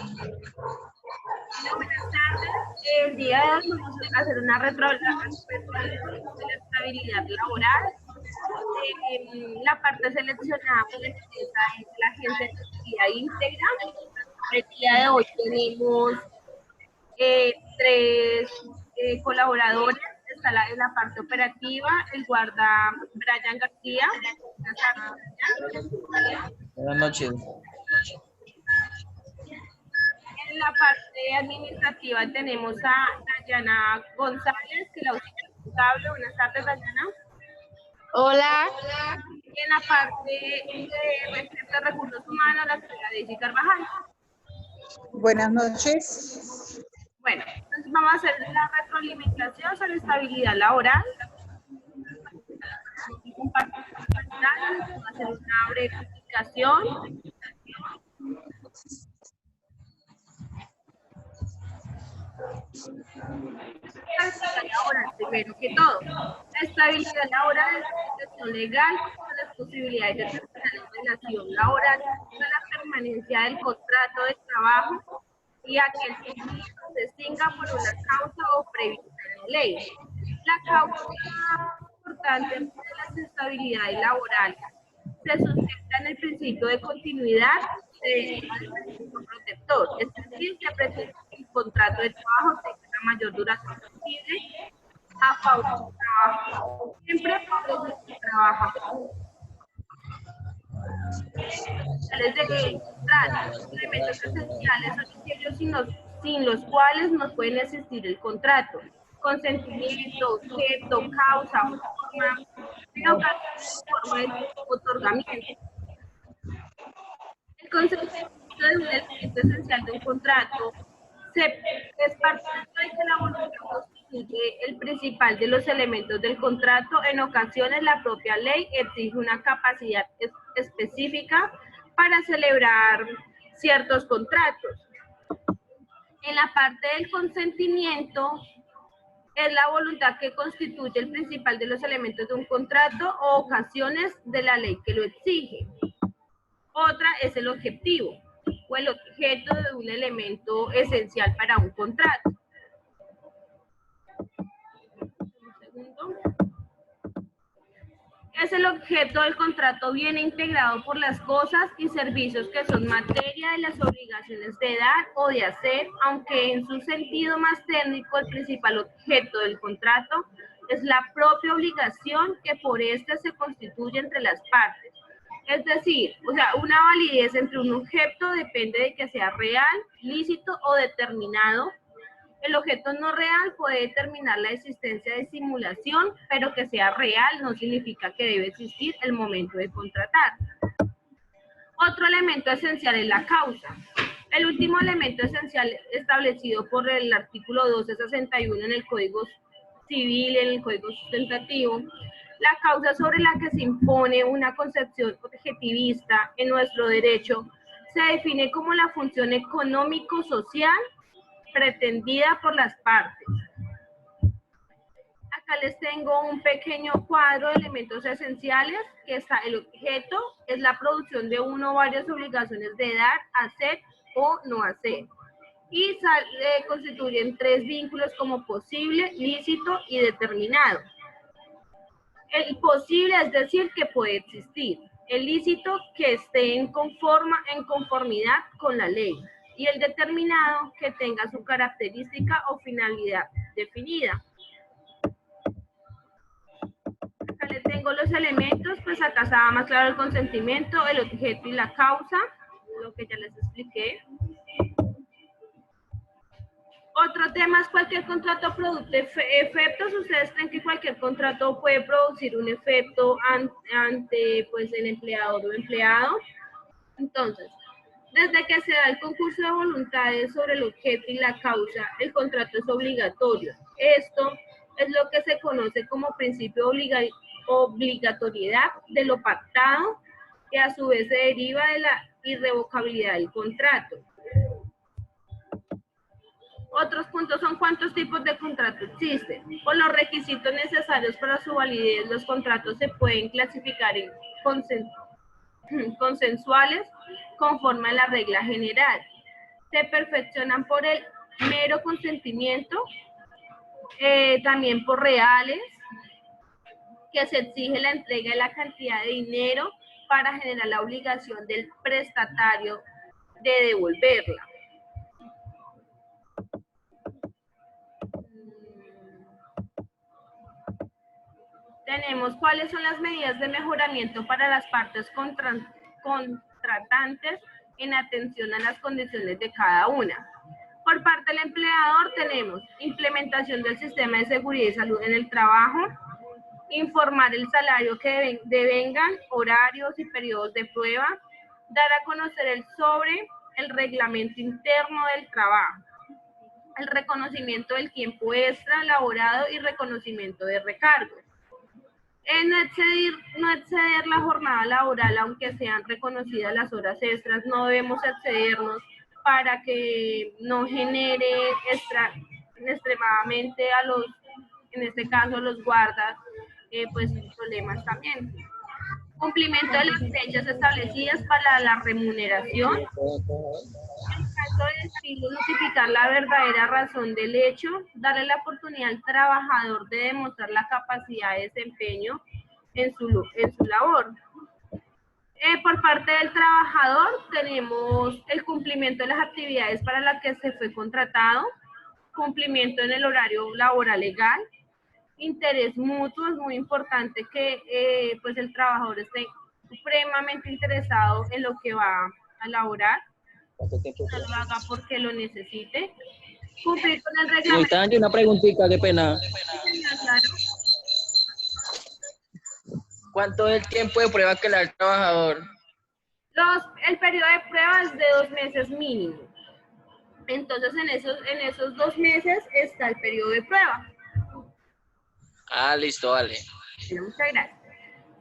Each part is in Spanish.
Hola, buenas tardes. El día de hoy vamos a hacer una retroalimentación de la estabilidad laboral. La parte seleccionada por la empresa es la agencia de estabilidad íntegra. El día de hoy tenemos tres colaboradores. Está en la parte operativa el guarda Brian García. Buenas tardes, Brian. Buenas noches. En la parte administrativa tenemos a Dayana González, que la auxiliar contable. Buenas tardes, Dayana. Hola. Y en la parte de recursos humanos, la señora Daisy Carvajal. Buenas noches. Bueno, entonces vamos a hacer la retroalimentación sobre estabilidad laboral. Vamos a hacer una breve explicación. Laboral, primero que todo. La estabilidad laboral es una situación legal con las posibilidades de terminar la relación laboral con la permanencia del contrato de trabajo y a que el término se extinga por una causa o prevista en la ley. La causa importante de la estabilidad laboral se sustenta en el principio de continuidad del principio protector, es decir, se pretende que el contrato de trabajo tenga la mayor duración posible a favor del trabajo, siempre por el trabajo. De contrato, elementos esenciales son aquellos sin los cuales no pueden existir el contrato. Consentimiento, objeto, causa, forma, forma de otorgamiento. El consentimiento es un elemento esencial de un contrato. Es parte de que la voluntad constituye el principal de los elementos del contrato. En ocasiones la propia ley exige una capacidad específica para celebrar ciertos contratos. En la parte del consentimiento es la voluntad que constituye el principal de los elementos de un contrato o ocasiones de la ley que lo exige. Otra es el objetivo o el objeto de un elemento esencial para un contrato. Un segundo. Es el objeto del contrato viene integrado por las cosas y servicios que son materia de las obligaciones de dar o de hacer, aunque en su sentido más técnico el principal objeto del contrato es la propia obligación que por ésta se constituye entre las partes. Es decir, una validez entre un objeto depende de que sea real, lícito o determinado. El objeto no real puede determinar la existencia de simulación, pero que sea real no significa que debe existir el momento de contratar. Otro elemento esencial es la causa. El último elemento esencial establecido por el artículo 1261 en el Código Civil, en el Código Sustentativo, la causa sobre la que se impone una concepción objetivista en nuestro derecho se define como la función económico-social pretendida por las partes. Acá les tengo un pequeño cuadro de elementos esenciales, que está el objeto, es la producción de una o varias obligaciones de dar, hacer o no hacer. Y constituyen tres vínculos como posible, lícito y determinado. El posible es decir que puede existir. El lícito que esté en conformidad con la ley. Y el determinado que tenga su característica o finalidad definida. Acá le tengo los elementos, pues acá estaba más claro el consentimiento, el objeto y la causa, lo que ya les expliqué. Otro tema es cualquier contrato produce efectos. ¿Ustedes creen que cualquier contrato puede producir un efecto ante pues, el empleador o empleado? Entonces, desde que se da el concurso de voluntades sobre el objeto y la causa, el contrato es obligatorio. Esto es lo que se conoce como principio de obligatoriedad de lo pactado, que a su vez se deriva de la irrevocabilidad del contrato. Otros puntos son cuántos tipos de contrato existen. Por los requisitos necesarios para su validez, los contratos se pueden clasificar en consensuales conforme a la regla general. se perfeccionan por el mero consentimiento, también por reales, que se exige la entrega de la cantidad de dinero para generar la obligación del prestatario de devolverla. Tenemos cuáles son las medidas de mejoramiento para las partes contratantes en atención a las condiciones de cada una. Por parte del empleador tenemos implementación del sistema de seguridad y salud en el trabajo, informar el salario que devengan, horarios y periodos de prueba, dar a conocer sobre el reglamento interno del trabajo, el reconocimiento del tiempo extra laborado y reconocimiento de recargos. No exceder la jornada laboral, aunque sean reconocidas las horas extras, no debemos excedernos para que no genere extremadamente a los, en este caso, los guardas, pues problemas también. Cumplimiento de las fechas establecidas para la remuneración. En caso de despido, notificar la verdadera razón del hecho, darle la oportunidad al trabajador de demostrar la capacidad de desempeño en su labor. Por parte del trabajador tenemos el cumplimiento de las actividades para las que se fue contratado, cumplimiento en el horario laboral legal, interés mutuo. Es muy importante que pues el trabajador esté supremamente interesado en lo que va a laborar, no lo haga porque lo necesite. Cumplir con el reglamento. Señorita Angie, una preguntita, qué pena. Claro. ¿Cuánto es el tiempo de prueba que le da el trabajador? El periodo de prueba es de 2 meses mínimo. Entonces, en esos 2 meses está el periodo de prueba. Ah, listo, vale. Muchas gracias.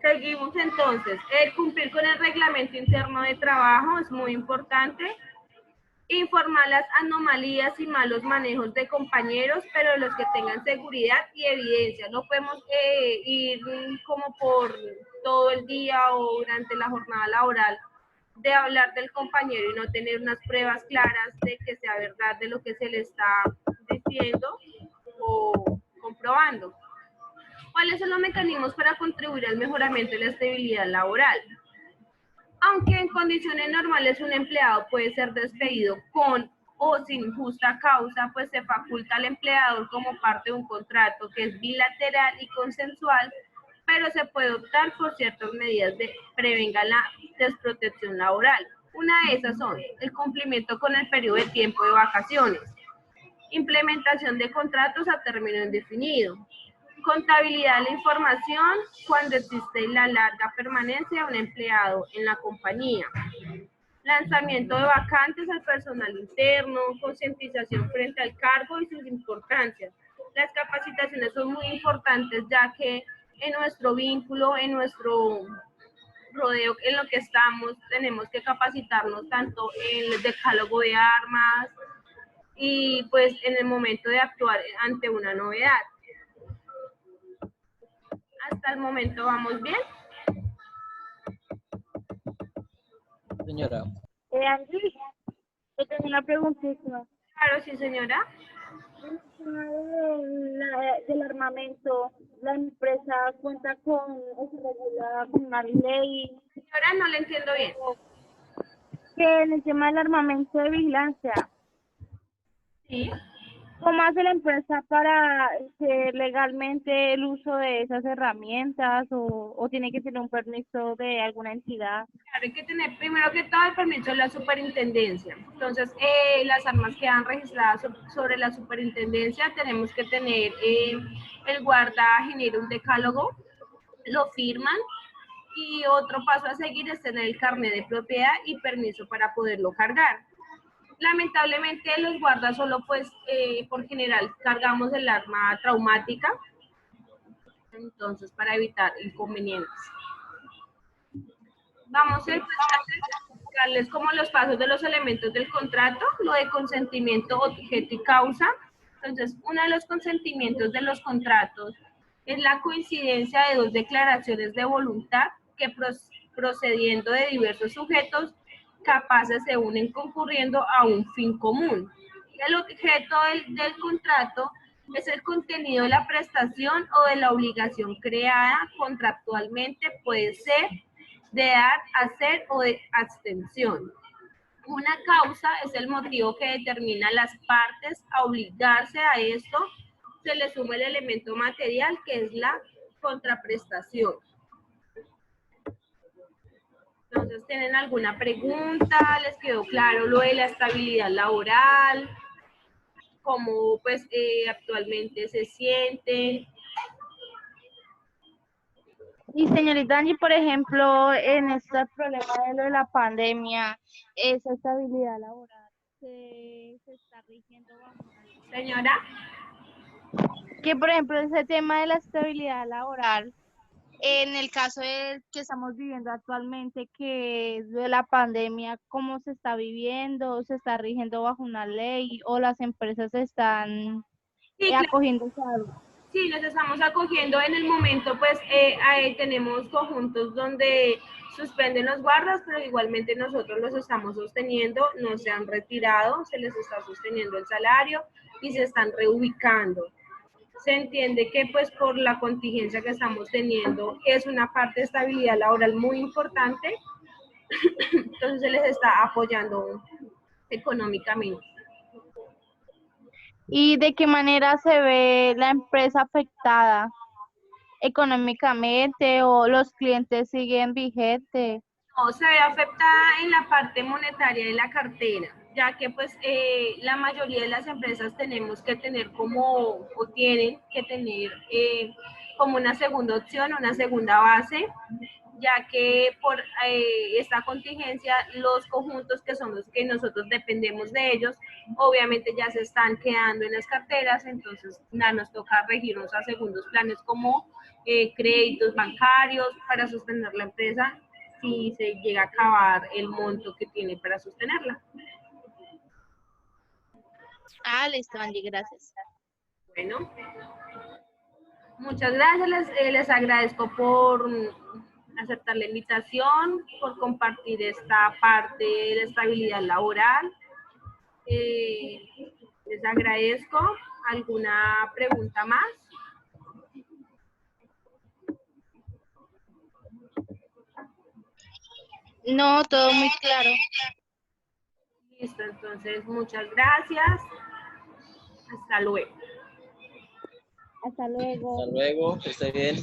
Seguimos entonces. El cumplir con el reglamento interno de trabajo es muy importante. Informar las anomalías y malos manejos de compañeros, pero los que tengan seguridad y evidencia. No podemos ir como por todo el día o durante la jornada laboral de hablar del compañero y no tener unas pruebas claras de que sea verdad de lo que se le está diciendo o comprobando. ¿Cuáles son los mecanismos para contribuir al mejoramiento de la estabilidad laboral? Aunque en condiciones normales un empleado puede ser despedido con o sin justa causa, pues se faculta al empleador como parte de un contrato que es bilateral y consensual, pero se puede optar por ciertas medidas que prevengan la desprotección laboral. Una de esas son el cumplimiento con el periodo de tiempo de vacaciones, implementación de contratos a término indefinido, contabilidad de la información cuando existe la larga permanencia de un empleado en la compañía, lanzamiento de vacantes al personal interno, concientización frente al cargo y sus importancias. Las capacitaciones son muy importantes ya que en nuestro vínculo, en nuestro rodeo en lo que estamos, tenemos que capacitarnos tanto en el decálogo de armas y pues en el momento de actuar ante una novedad. Hasta el momento vamos bien. Señora. Angie, yo tengo una preguntita. Claro, sí, señora. Del armamento, la empresa cuenta con, o se regula con una ley. Señora, no le entiendo bien. Que en el tema del armamento de vigilancia, Sí. ¿cómo hace la empresa para hacer legalmente el uso de esas herramientas o tiene que tener un permiso de alguna entidad? Claro, hay que tener primero que todo el permiso de la superintendencia. Entonces, las armas quedan registradas sobre la superintendencia. Tenemos que tener el guarda genera un decálogo, lo firman y otro paso a seguir es tener el carnet de propiedad y permiso para poderlo cargar. Lamentablemente los guardas solo pues por general cargamos el arma traumática, entonces para evitar inconvenientes. Vamos a explicarles como los pasos de los elementos del contrato, lo de consentimiento, objeto y causa. Entonces, uno de los consentimientos de los contratos es la coincidencia de 2 declaraciones de voluntad que procediendo de diversos sujetos capaces se unen concurriendo a un fin común. El objeto del contrato es el contenido de la prestación o de la obligación creada contractualmente, puede ser de dar, hacer o de abstención. Una causa es el motivo que determina a las partes a obligarse a esto. Se le suma el elemento material que es la contraprestación. Entonces, ¿tienen alguna pregunta? ¿Les quedó claro lo de la estabilidad laboral? ¿Cómo pues actualmente se sienten? Y señorita Angie, por ejemplo, en este problema de lo de la pandemia, esa estabilidad laboral se está rigiendo bajo una ley. Señora, Que, por ejemplo, ese tema de la estabilidad laboral, en el caso de que estamos viviendo actualmente, que es de la pandemia, ¿cómo se está viviendo? ¿Se está rigiendo bajo una ley o las empresas están sí, claro. acogiéndose a algo? Sí, nos estamos acogiendo en el momento, pues tenemos conjuntos donde suspenden los guardas, pero igualmente nosotros los estamos sosteniendo, no se han retirado, se les está sosteniendo el salario y se están reubicando. Se entiende que pues por la contingencia que estamos teniendo es una parte de estabilidad laboral muy importante, entonces se les está apoyando económicamente. ¿Y de qué manera se ve la empresa afectada económicamente o los clientes siguen vigentes? No, se ve afectada en la parte monetaria de la cartera, ya que pues la mayoría de las empresas tenemos que tener como, o tienen que tener como una segunda opción, una segunda base, ya que por esta contingencia los conjuntos que son los que nosotros dependemos de ellos, obviamente ya se están quedando en las carteras, entonces nada, nos toca regirnos a segundos planes como créditos bancarios para sostener la empresa si se llega a acabar el monto que tiene para sostenerla. Ah, listo, Angie, gracias. Bueno, muchas gracias, les agradezco por aceptar la invitación, por compartir esta parte de la estabilidad laboral. Les agradezco. ¿Alguna pregunta más? No, todo muy claro. Listo, entonces muchas gracias. Hasta luego. Hasta luego. Hasta luego, que esté bien.